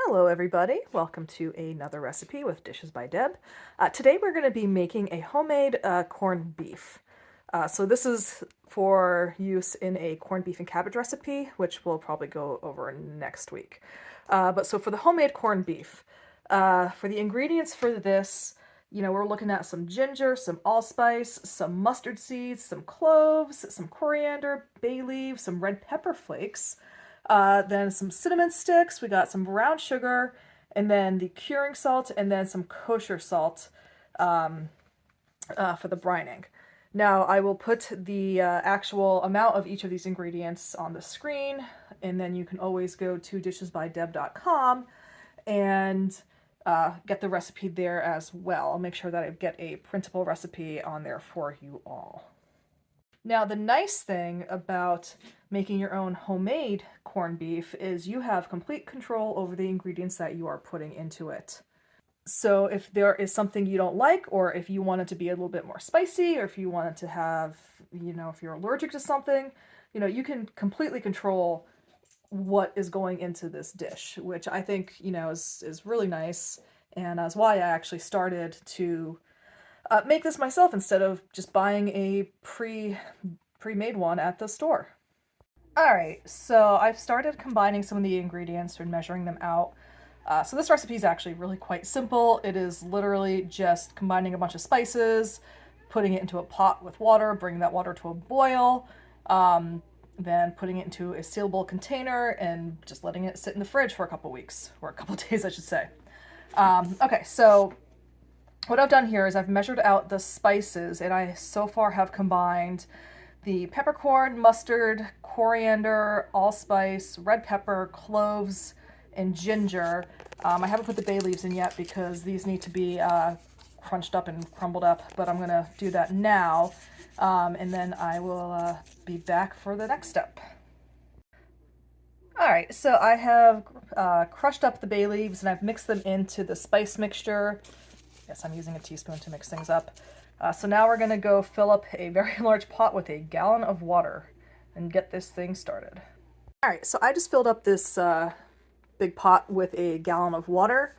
Hello everybody, welcome to another recipe with Dishes by Deb. Today we're going to be making a homemade corned beef. So this is for use in a corned beef and cabbage recipe, which we'll probably go over next week. But so for the homemade corned beef, for the ingredients for this, we're looking at some ginger, some allspice, some mustard seeds, some cloves, some coriander, bay leaves, some red pepper flakes, then some cinnamon sticks, we got some brown sugar, and then the curing salt, and then some kosher salt for the brining. Now I will put the actual amount of each of these ingredients on the screen, and then you can always go to dishesbydeb.com and get the recipe there as well. I'll make sure that I get a printable recipe on there for you all. Now, the nice thing about making your own homemade corned beef is you have complete control over the ingredients that you are putting into it. So if there is something you don't like, or if you want it to be a little bit more spicy, or if you want it to have, if you're allergic to something, you can completely control what is going into this dish, which I think, is really nice. And that's why I actually started to make this myself instead of just buying a pre-made one at the store. Alright, so I've started combining some of the ingredients and measuring them out. So this recipe is actually really quite simple. It is literally just combining a bunch of spices, putting it into a pot with water, bringing that water to a boil, then putting it into a sealable container and just letting it sit in the fridge for a couple weeks, or a couple days I should say. Okay, so what I've done here is I've measured out the spices, and I so far have combined the peppercorn, mustard, coriander, allspice, red pepper, cloves, and ginger. I haven't put the bay leaves in yet because these need to be crunched up and crumbled up, but I'm gonna do that now, and then I will be back for the next step. Alright, so I have crushed up the bay leaves and I've mixed them into the spice mixture. Yes, I'm using a teaspoon to mix things up. So now we're going to go fill up a very large pot with a gallon of water and get this thing started. Alright, so I just filled up this big pot with a gallon of water.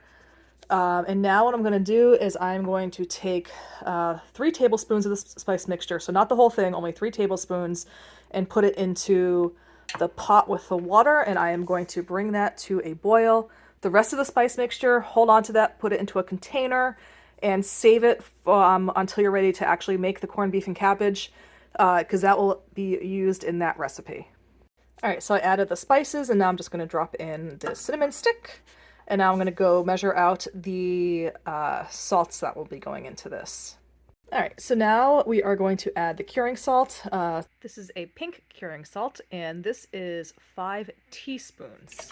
And now what I'm going to do is I'm going to take 3 tablespoons of this spice mixture, so not the whole thing, only 3 tablespoons, and put it into the pot with the water, and I am going to bring that to a boil. The rest of the spice mixture, hold on to that, put it into a container, and save it until you're ready to actually make the corned beef and cabbage, because that will be used in that recipe. Alright, so I added the spices, and now I'm just going to drop in the cinnamon stick, and now I'm going to go measure out the salts that will be going into this. Alright, so now we are going to add the curing salt. This is a pink curing salt, and this is 5 teaspoons.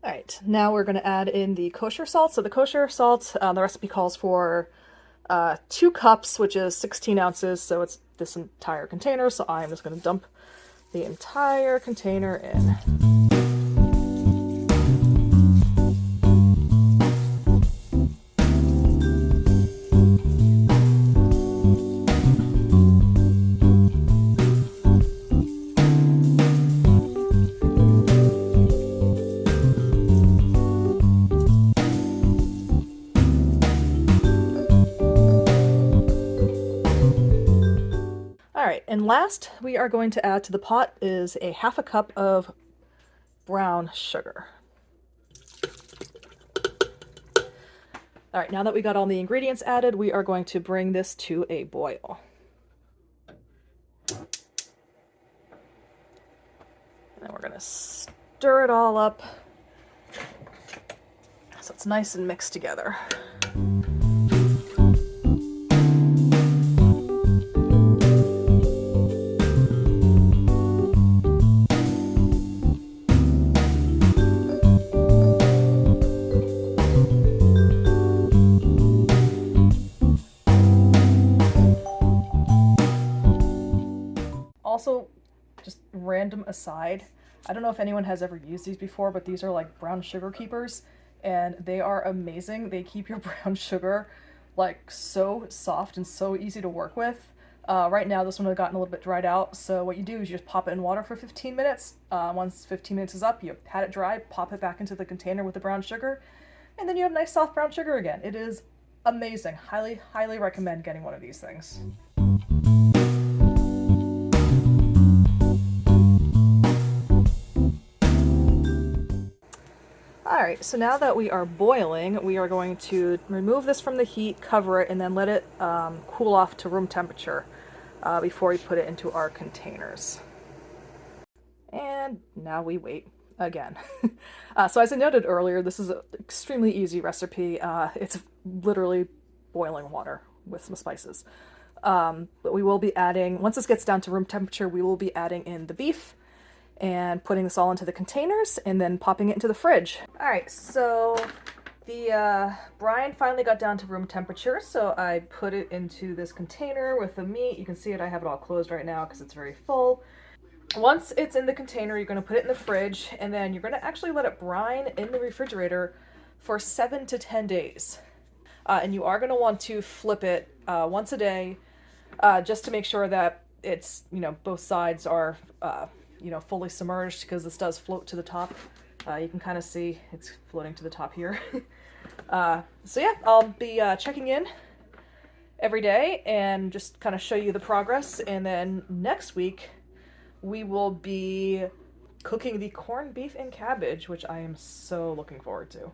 Alright, now we're going to add in the kosher salt. So the kosher salt, the recipe calls for 2 cups, which is 16 ounces, so it's this entire container, so I'm just going to dump the entire container in. Alright, and last we are going to add to the pot is a half a cup of brown sugar. Alright, now that we got all the ingredients added, we are going to bring this to a boil. And then we're going to stir it all up so it's nice and mixed together. Also, just random aside, I don't know if anyone has ever used these before, but these are like brown sugar keepers, and they are amazing. They keep your brown sugar like so soft and so easy to work with. Right now this one has gotten a little bit dried out, so what you do is you just pop it in water for 15 minutes. Once 15 minutes is up, you pat it dry, pop it back into the container with the brown sugar, and then you have nice soft brown sugar again. It is amazing. Highly, highly recommend getting one of these things. Alright, so now that we are boiling, we are going to remove this from the heat, cover it, and then let it cool off to room temperature before we put it into our containers. And now we wait again. So as I noted earlier, this is an extremely easy recipe. It's literally boiling water with some spices. But we will be adding, once this gets down to room temperature, we will be adding in the beef and putting this all into the containers and then popping it into the fridge. All right, so the brine finally got down to room temperature, so I put it into this container with the meat. You can see it, I have it all closed right now because it's very full. Once it's in the container, you're gonna put it in the fridge, and then you're gonna actually let it brine in the refrigerator for 7 to 10 days. And you are gonna want to flip it once a day, just to make sure that it's, both sides are, fully submerged, because this does float to the top. You can kind of see it's floating to the top here. So yeah, I'll be checking in every day and just kind of show you the progress. And then next week, we will be cooking the corned beef and cabbage, which I am so looking forward to.